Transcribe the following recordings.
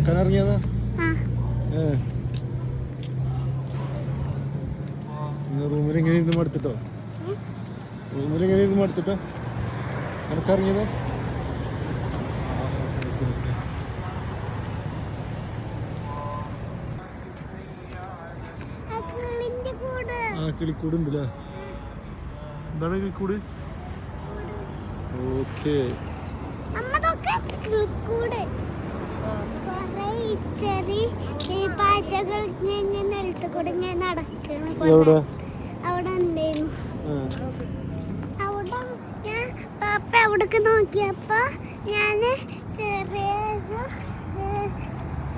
നടക്കാൻ ഇറങ്ങിയതാ? റൂമിൽ എങ്ങനെ ഇരുന്ന് മടുത്തിട്ടോ? റൂമിൽ എങ്ങനെ ഇരുന്ന് മടുത്തിട്ടോ നടക്കിറങ്ങിയതാ? കിളിക്കൂട് ഉണ്ടല്ലേ? എന്താണ് കിളിക്കൂട്? ഓക്കെ. എവിടെ? പാപ്പ അവിടേക്ക് നോക്കിയപ്പോ ഞാന് ചെറിയ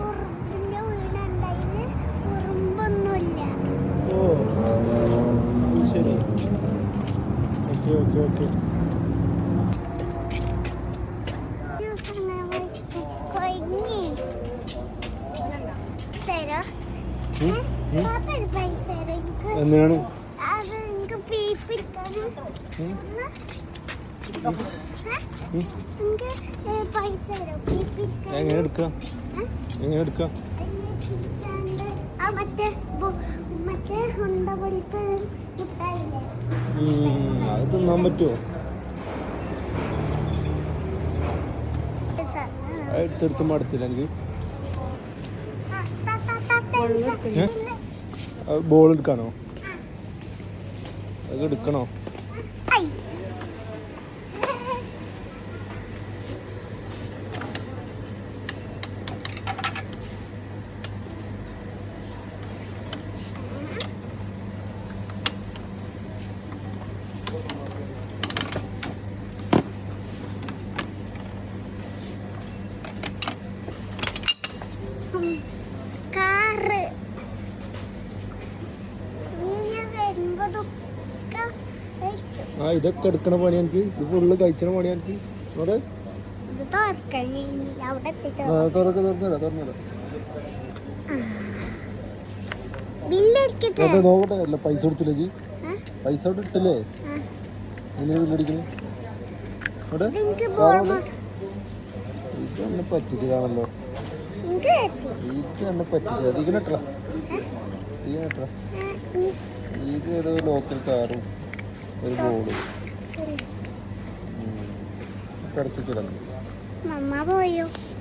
ഉറുമ്പിന്റെ വീടുണ്ടായിന്. ഉറുമ്പൊന്നുമില്ല. ശരി. Okay okay okay. എന്തിനാണ്? എങ്ങനെ എടുക്കാം? എങ്ങനെ എടുക്കാം? അത് തിന്നാൻ പറ്റുമോ? എടുത്തെടുത്ത് മടുത്തില്ല എനിക്ക്. ബോൾ എടുക്കാനോ? അത് എടുക്കണോ? ഇതൊക്കെ എടുക്കണ പണി എനിക്ക്. ഇത് ഫുള്ള് കഴിച്ചണ പണി എനിക്ക്. നോക്കട്ടെ. അല്ല പൈസ കൊടുത്തില്ലേ ജി? പൈസ അവിടെ ഇട്ടില്ലേ? എങ്ങനെ ബില്ലടിക്കണേ? ഇത് എന്നെ പറ്റിച്ചതാണല്ലോ. ഇത് എന്നെ പറ്റിച്ചത്. ഇതിനെട്ടാ ഇത് ഏതോ ലോക്കൽ കാറും ഒരു ബോർഡ് കടച്ചിടാ.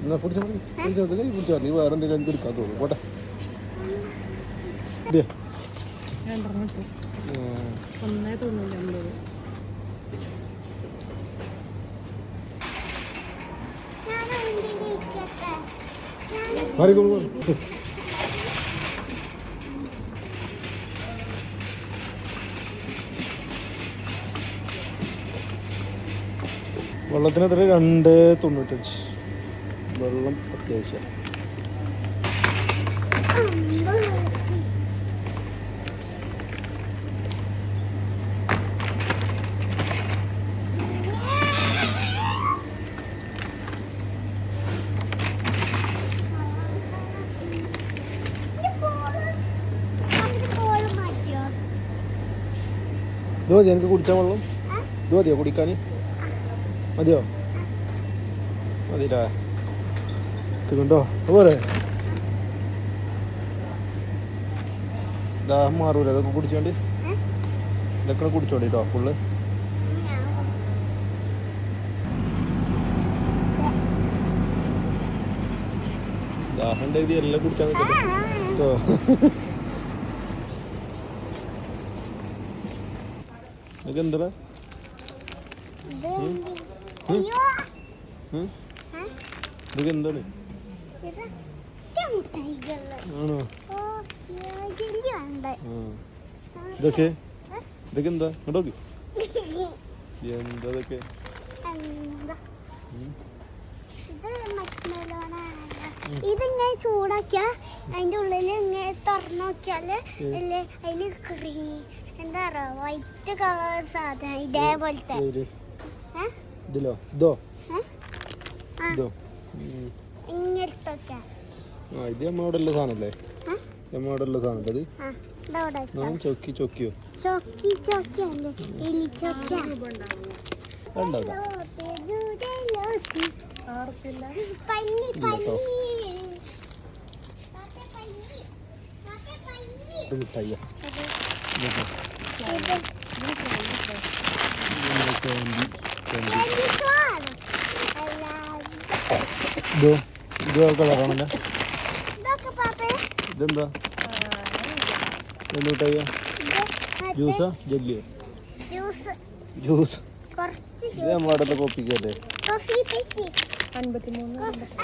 എന്നാ പിടിച്ചാൽ മതി. പിടിച്ചാൽ നീ വേറെ എന്തെങ്കിലും എനിക്ക് എടുക്കാൻ തോന്നും. പോട്ടെ. മാറിക്കോളൂ. വെള്ളത്തിന് എത്ര? 2.95. വെള്ളം അത്യാവശ്യം. ഇത് മതി എനിക്ക് കുടിച്ചാൽ വെള്ളം? ഇത് മതിയോ കുടിക്കാൻ? മതിയോ? മതിയില്ലേ? ഇതുകൊണ്ടോ അതുപോലെ ദാഹം മാറൂല. ഇതൊക്കെ കുടിച്ചോണ്ട് ഇതൊക്കെ കുടിച്ചോണ്ടി കേട്ടോ. ഫുള്ള് ദാഹം ഉണ്ടായത് എല്ലാം കുടിച്ചാൽ കേട്ടോ. ഇതൊക്കെ എന്താ? ഇതൊക്കെ എന്താണ്? ആണോ? ഇതൊക്കെ ഇതൊക്കെ എന്താ? കേട്ടോക്ക് എന്താ ഇതൊക്കെ? ഇതിങ്ങനെ ചൂടാക്കിയാ അതിന്റെ ഉള്ളില് ഇങ്ങനെ തുറന്നു നോക്കിയാല് അതില് എന്താ പറയാ വൈറ്റ് കളർ സാധനം ഇതേപോലത്തെ. ഇതിലോ? ഇതോ? ഇങ്ങനത്തൊക്കെ. ഇത് നമ്മളുള്ള സാധനല്ലേ? നമ്മളുള്ള സാധനം. ചൊക്കിയോ? ചൊക്കിയല്ലേ? മിഠായിയാ ഇത് ഇതോ ഇതോ കളറാണല്ലേ ഇതൊക്കെ പാപ്പേ ഇതെന്താ എന്ത് മിഠായിയാ ജ്യൂസാ ജെല്ലിയോ ജ്യൂസ് ജ്യൂസ് കുറച്ച് ഇത് നമ്മുടെ അടുത്ത കോപ്പിക്കല്ലേ കോഫി പെറ്റി 53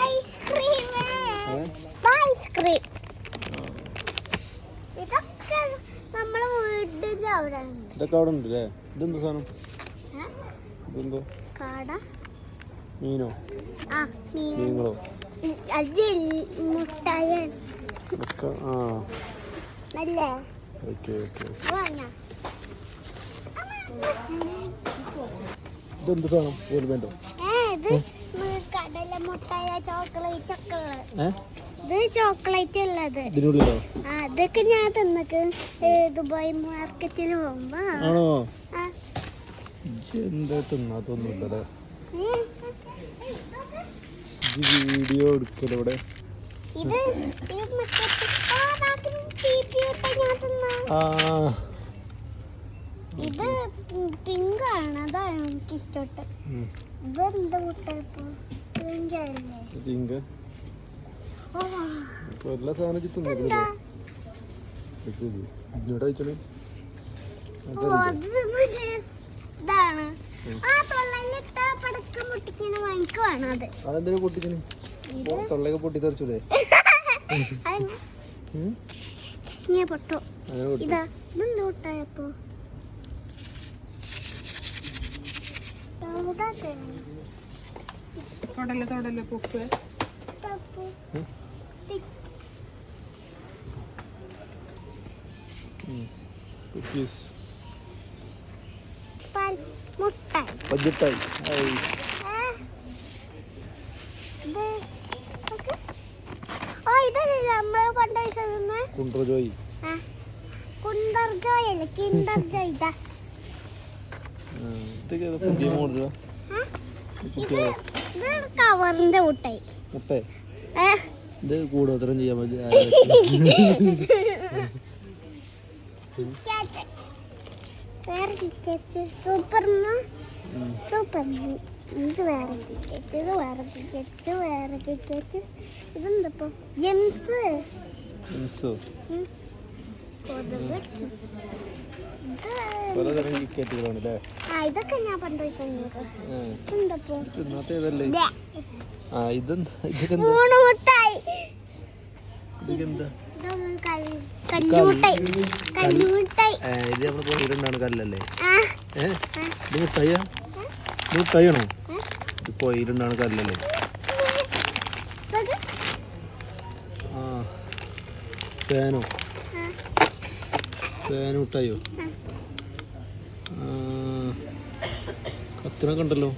ഐസ്ക്രീം ഐസ്ക്രീം ഇതൊക്കെ നമ്മളെ വീടിന്റെ അവിടെ ഉണ്ട് ഇതൊക്കെ അവിടെ ഉണ്ട് അല്ലേ ഇതെന്താ സാധനം ഇതെന്തോ കാട മീനോ ആ മീൻ മീനുകളോ അത് മുട്ടായാണ് ഒക്കെ ആ അല്ലേ ഓക്കെ ഓക്കെ വാങ്ങാം ഇതെന്ത് സാധനം പോലും വേണ്ടോ ഇത് കടല മുട്ടായ ചോക്ലേറ്റ് ഒക്കെ ഉള്ളത് ഏ ഇത് ചോക്ലേറ്റ് ഉള്ളത് ഇതിനുള്ളിലോ ആ ഇതൊക്കെ ഞാൻ തിന്നക്ക് ദുബായ് മാർക്കറ്റിൽ പോകുമ്പോ ആണോ ആ. എന്താ തിന്നാത്തൊന്നുമില്ലല്ലേ ഏ, ഇത് വീഡിയോ എടുക്കലൂടെ ഇത് ഇത് മറ്റേ ആ, നാക്കിന് ചീപ്പി ഇട്ട ഞാൻ തിന്നാ. ആ ഇത് പിങ്ക് ആണ് അതാണ് എനിക്ക് ഇഷ്ടപ്പെട്ടെ ഇത് എന്താ മുട്ട ഇപ്പൊ പിങ്ക് അല്ലേ ചിങ്ക ഓ, ഇപ്പൊ എല്ലാ സാധനം ഇതെന്താ തിന്നില്ലേ ശരി ഇന്നോട് കഴിച്ചോളൂ ഓ, അത് മറ്റേ ഇതാണ് ആ തൊള്ളയിലിട്ട പടക്കം പൊട്ടിക്കണ വാങ്ങിക്ക് വേണം അത് അതെന്തിനാ പൊട്ടിച്ചിന് ഇത് തൊള്ളയൊക്കെ പൊട്ടി തെറിച്ചൂലേ അത് ഞാൻ പൊട്ടു അങ്ങനെ പൊട്ടി ഇതാ ഇതെന്താ മുട്ടായപ്പോ തൊടല് പൊക്ക് കുക്കീസ് മുട്ടായി ബഡ്ജറ്റായി ഇതല്ലേ നമ്മള് പണ്ട് കഴിച്ചത് കുണ്ട്ര ജോയി കുണ്ടർ ജോയ് അല്ലേ കിണ്ടർ ജോയ് ഇതാ ഇതൊക്കെ ഏതാ പുതിയ മോഡലാ ഇത് ഇത് കവറിന്റെ മുട്ടായി മുട്ടേ ഏ? ഇത് കൂടുതലും ചെയ്യാൻ പറ്റിയ കിറ്റ്കാറ്റ്. വേറെ കിറ്റ്കാറ്റ് സൂപ്പർമാ സൂപ്പർമാൻ ഇത് വേറെ കിറ്റ്കാറ്റ് ഇത് വേറെ കിറ്റ്കാറ്റ് വേറെ കിറ്റ്കാറ്റ് ഇതെന്തപ്പോ ജെംസ് മിസ്സോ കൊതുക് ഇത് പലതരം കിക്കറ്റുകളാണ് അല്ലേ ആ ഇതൊക്കെ ഞാൻ പണ്ട് പോയിക്കഴിഞ്ഞു എന്തപ്പോ തിന്നാത്ത ഏതല്ലേ ദേ, ആ ഇതെന്താ ഇതൊക്കെന്താ മൂന്ന് മുട്ടായി ഇതൊക്കെന്താ ഇതൊന്നും കല്ലുമുട്ടായി കല്ലുമുട്ടായി ഇത് നമ്മൾ പോയിട്ടുണ്ടാണ് കല്ലല്ലേ ആ ഇത് മുട്ടായിയാ ഇത് മുട്ടായിയാണോ ഇത് പോയിട്ടുണ്ടാണ് കല്ലല്ലേ ഇതൊക്കെ ആ ഫാനോ ആ ഫാൻ മുട്ടായോ കത്തിനൊക്കെ ഉണ്ടല്ലോ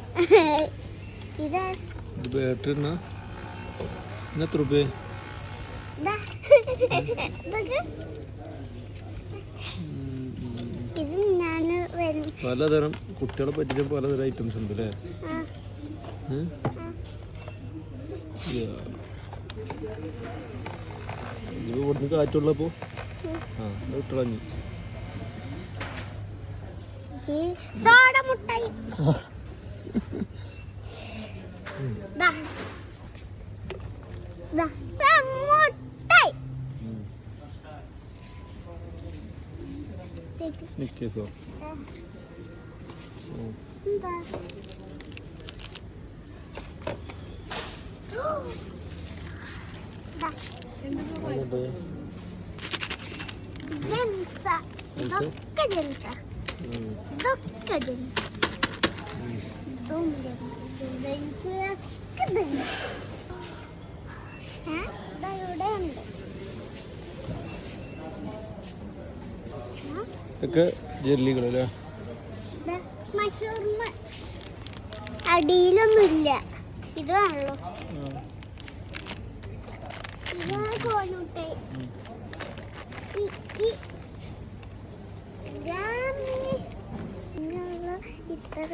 ഇതാ ഇത് ബാറ്ററി എന്നാ എത്ര രൂപ ഇതാ ഇതൊക്കെ ഇത് ഞാൻ വരും പലതരം കുട്ടികളെ പറ്റിയ പലതരം ഐറ്റംസ് ഉണ്ട് അല്ലേ ആ ഇത് ഇവിടുന്ന് കാറ്റുള്ളപ്പോ ആ ഇട്ടളഞ്ഞു സോഡ മുട്ടായി ദാ. ദാ. ദാ മുട്ടായി സ്നിക്കേഴ്സോ എന്താ ദാ. ജെംസ. ഇതൊക്കെ ജെംസ. ഇതൊക്കെ ജെംസ. ഇതും ജെംസ. ഇതൊക്കെ ജെംസ. ദാ ഇവിടെ ഉണ്ട്. ഇതൊക്കെ ജെല്ലികളല്ലേ ദാ മഷൂർമ. അടിയിലൊന്നുമില്ല ഇതാണല്ലോ ഇതാണ് കോലുട്ടായി ഇത്ര